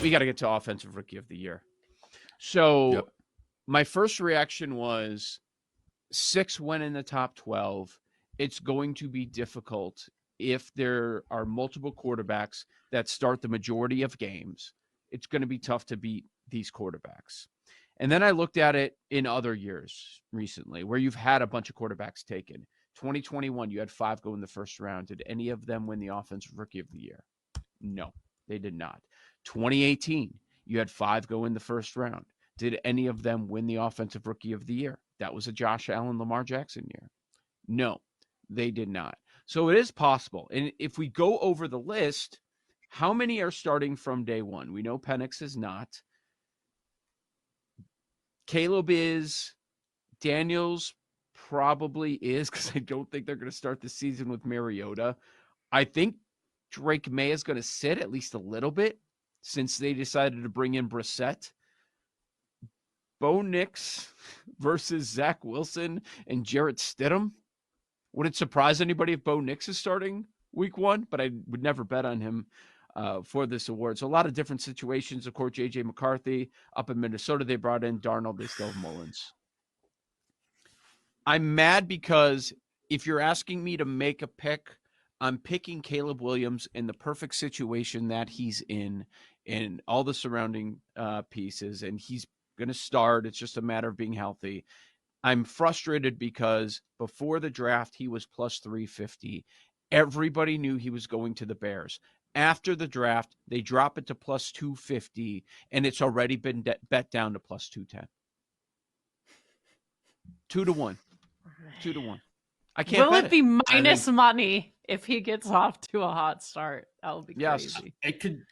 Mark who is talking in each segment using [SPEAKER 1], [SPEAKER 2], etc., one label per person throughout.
[SPEAKER 1] we got to get to offensive rookie of the year. So
[SPEAKER 2] Yep.
[SPEAKER 1] my first reaction was 6 went in the top 12. It's going to be difficult if there are multiple quarterbacks that start the majority of games. It's going to be tough to beat these quarterbacks. And then I looked at it in other years recently where you've had a bunch of quarterbacks taken. 2021, you had 5 go in the first round. Did any of them win the offensive rookie of the year? No, they did not. 2018, you had 5 go in the first round. Did any of them win the offensive rookie of the year? That was a Josh Allen, Lamar Jackson year. No, they did not. So it is possible. And if we go over the list, how many are starting from day one? We know Penix is not. Caleb is. Daniels probably is, because I don't think they're going to start the season with Mariota. I think Drake May is going to sit at least a little bit since they decided to bring in Brissett. Bo Nix versus Zach Wilson and Jarrett Stidham. Would it surprise anybody if Bo Nix is starting week 1? But I would never bet on him for this award. So a lot of different situations. Of course, J.J. McCarthy up in Minnesota. They brought in Darnold. They still have Mullins. I'm mad because if you're asking me to make a pick, I'm picking Caleb Williams in the perfect situation that he's in all the surrounding pieces, and he's going to start. It's just a matter of being healthy. I'm frustrated because before the draft, he was plus 350. Everybody knew he was going to the Bears. After the draft, they drop it to plus 250, and it's already been bet down to plus 210. 2-1. 2-1. I can't.
[SPEAKER 3] Will it be minus money if he gets off to a hot start? That would be crazy.
[SPEAKER 2] It could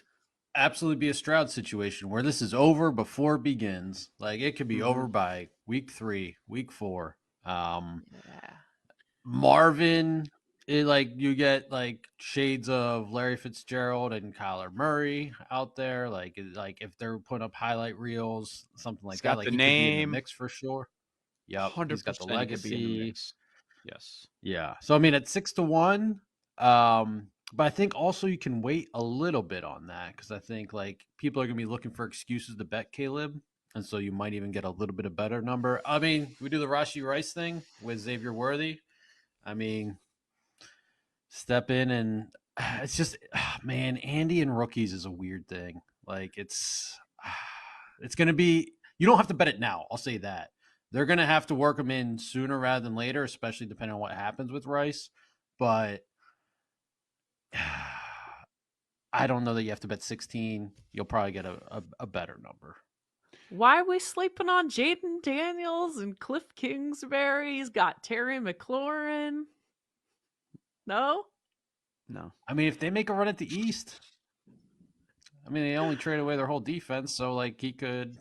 [SPEAKER 2] absolutely be a Stroud situation where this is over before it begins. Like it could be over by week 3, week 4. Marvin, you get like shades of Larry Fitzgerald and Kyler Murray out there. Like if they're putting up highlight reels, something like that. Like
[SPEAKER 1] the
[SPEAKER 2] he
[SPEAKER 1] name.
[SPEAKER 2] could be in the mix for sure. Yep,
[SPEAKER 1] 100%
[SPEAKER 2] he's got the legacy.
[SPEAKER 1] Yes.
[SPEAKER 2] Yeah. So I mean, at 6-1, but I think also you can wait a little bit on that because I think like people are gonna be looking for excuses to bet Caleb, and so you might even get a little bit of better number. I mean, we do the Rashee Rice thing with Xavier Worthy. I mean, step in and it's just man, Andy and rookies is a weird thing. Like it's gonna be. You don't have to bet it now. I'll say that. They're going to have to work them in sooner rather than later, especially depending on what happens with Rice. But I don't know that you have to bet 16. You'll probably get a better number.
[SPEAKER 3] Why are we sleeping on Jaden Daniels and Cliff Kingsbury? He's got Terry McLaurin. No?
[SPEAKER 2] I mean, if they make a run at the East, I mean, they only trade away their whole defense. So, like, he could,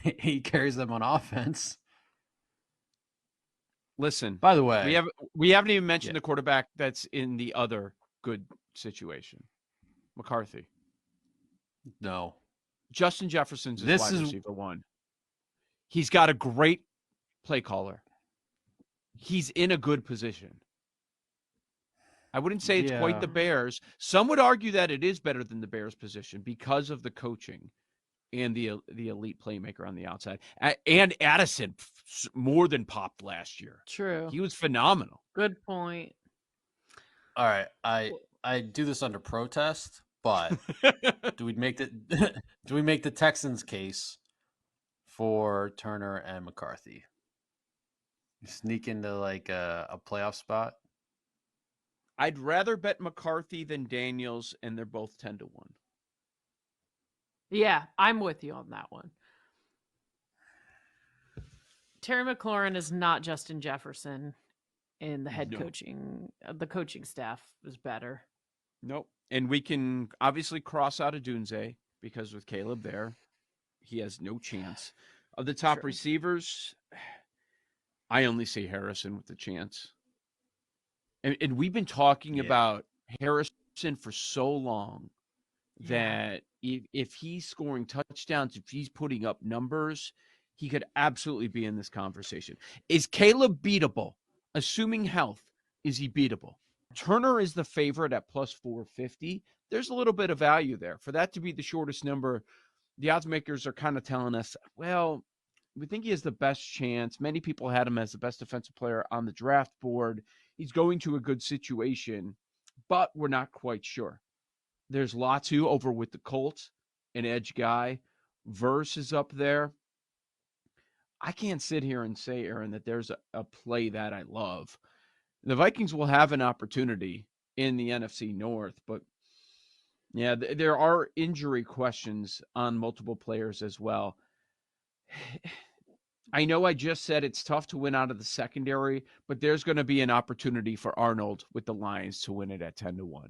[SPEAKER 2] he carries them on offense.
[SPEAKER 1] Listen,
[SPEAKER 2] by the way,
[SPEAKER 1] we haven't even mentioned the quarterback that's in the other good situation, McCarthy.
[SPEAKER 2] No,
[SPEAKER 1] Justin Jefferson's his wide receiver 1. He's got a great play caller. He's in a good position. I wouldn't say it's quite the Bears. Some would argue that it is better than the Bears position because of the coaching and the elite playmaker on the outside. And Addison more than popped last year.
[SPEAKER 3] True.
[SPEAKER 1] He was phenomenal.
[SPEAKER 3] Good point.
[SPEAKER 2] All right. I do this under protest, but do we make the Texans case for Turner and McCarthy? Sneak into like a playoff spot?
[SPEAKER 1] I'd rather bet McCarthy than Daniels, and they're both 10-1.
[SPEAKER 3] Yeah, I'm with you on that one. Terry McLaurin is not Justin Jefferson, and the the coaching staff is better.
[SPEAKER 1] Nope. And we can obviously cross out Adunze because with Caleb there, he has no chance. Of the top receivers, I only see Harrison with the chance. And we've been talking about Harrison for so long that if he's scoring touchdowns, if he's putting up numbers, he could absolutely be in this conversation. Is Caleb beatable? Assuming health, is he beatable? Turner is the favorite at plus 450. There's a little bit of value there. For that to be the shortest number, the odds makers are kind of telling us, well, we think he has the best chance. Many people had him as the best defensive player on the draft board. He's going to a good situation, but we're not quite sure. There's Latu over with the Colts, an edge guy. Verse is up there. I can't sit here and say, Aaron, that there's a play that I love. The Vikings will have an opportunity in the NFC North, but yeah, there are injury questions on multiple players as well. I know I just said it's tough to win out of the secondary, but there's going to be an opportunity for Arnold with the Lions to win it at 10-1.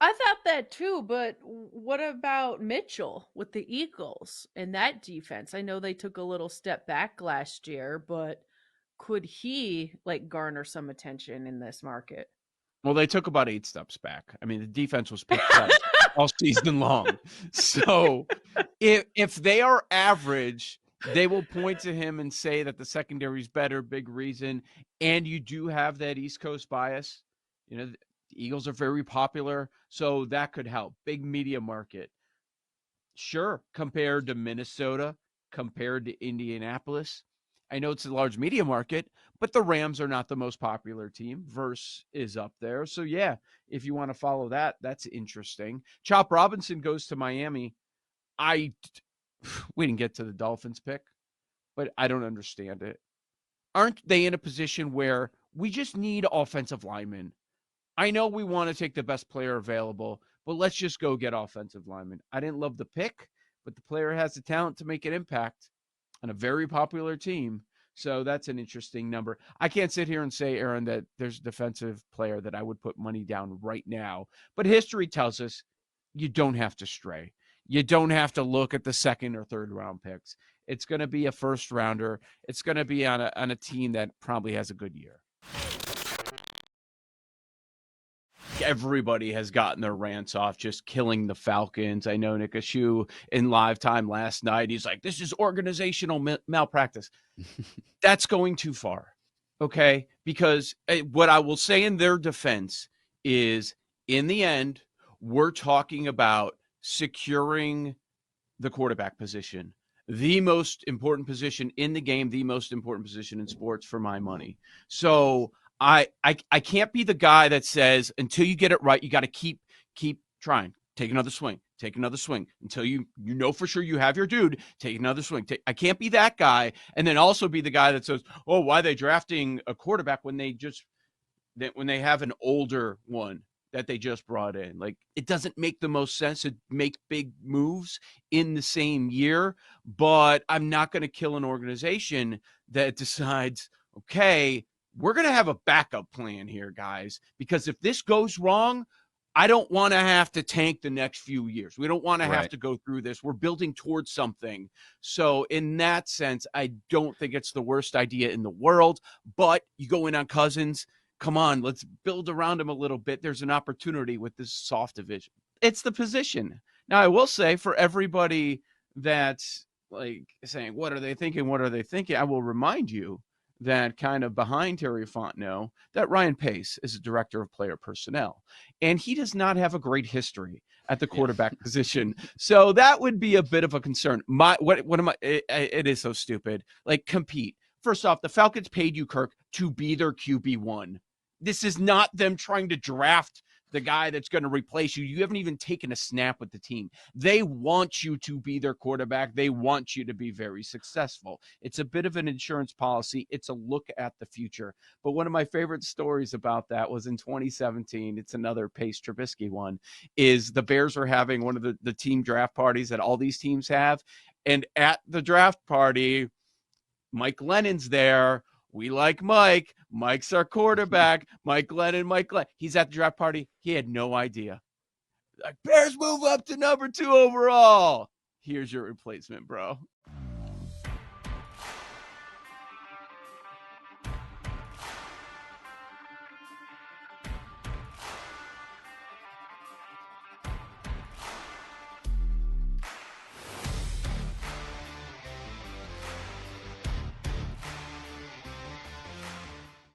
[SPEAKER 3] I thought that too, but what about Mitchell with the Eagles and that defense? I know they took a little step back last year, but could he like garner some attention in this market?
[SPEAKER 1] Well, they took about 8 steps back. I mean, the defense was pathetic all season long. So if they are average, they will point to him and say that the secondary is better, big reason. And you do have that East Coast bias. You know, the Eagles are very popular, so that could help. Big media market. Sure, compared to Minnesota, compared to Indianapolis. I know it's a large media market, but the Rams are not the most popular team. Verse is up there. So, yeah, if you want to follow that, that's interesting. Chop Robinson goes to Miami. We didn't get to the Dolphins pick, but I don't understand it. Aren't they in a position where we just need offensive linemen? I know we want to take the best player available, but let's just go get offensive linemen. I didn't love the pick, but the player has the talent to make an impact on a very popular team. So that's an interesting number. I can't sit here and say, Aaron, that there's a defensive player that I would put money down right now. But history tells us you don't have to stray. You don't have to look at the second or third round picks. It's going to be a first rounder. It's going to be on a team that probably has a good year. Everybody has gotten their rants off just killing the Falcons. I know Nick Ashu in live time last night, he's like, this is organizational malpractice. That's going too far, okay? Because what I will say in their defense is, in the end, we're talking about securing the quarterback position, the most important position in the game, the most important position in sports for my money. So I can't be the guy that says until you get it right, you got to keep trying. Take another swing. Take another swing until you know for sure you have your dude. Take another swing. I can't be that guy, and then also be the guy that says, "Oh, why are they drafting a quarterback when they have an older one that they just brought in?" Like, it doesn't make the most sense to make big moves in the same year. But I'm not going to kill an organization that decides, okay, we're going to have a backup plan here, guys, because if this goes wrong, I don't want to have to tank the next few years. We don't want to have to go through this. We're building towards something. So in that sense, I don't think it's the worst idea in the world. But you go in on Cousins, come on, let's build around him a little bit. There's an opportunity with this soft division. It's the position. Now, I will say, for everybody that's like saying, what are they thinking? What are they thinking? I will remind you that kind of behind Terry Fontenot, that Ryan Pace is a director of player personnel, and he does not have a great history at the quarterback position. So that would be a bit of a concern. It is so stupid. Like, compete. First off, the Falcons paid you, Kirk, to be their QB1. This is not them trying to draft the guy that's going to replace you. You haven't even taken a snap with the team. They want you to be their quarterback. They want you to be very successful. It's a bit of an insurance policy. It's a look at the future. But one of my favorite stories about that was in 2017. It's another Pace Trubisky one, is the Bears were having one of the team draft parties that all these teams have. And at the draft party, Mike Lennon's there. We like Mike. Mike's our quarterback. Mike Lennon. He's at the draft party. He had no idea. Like, Bears move up to number 2 overall. Here's your replacement, bro.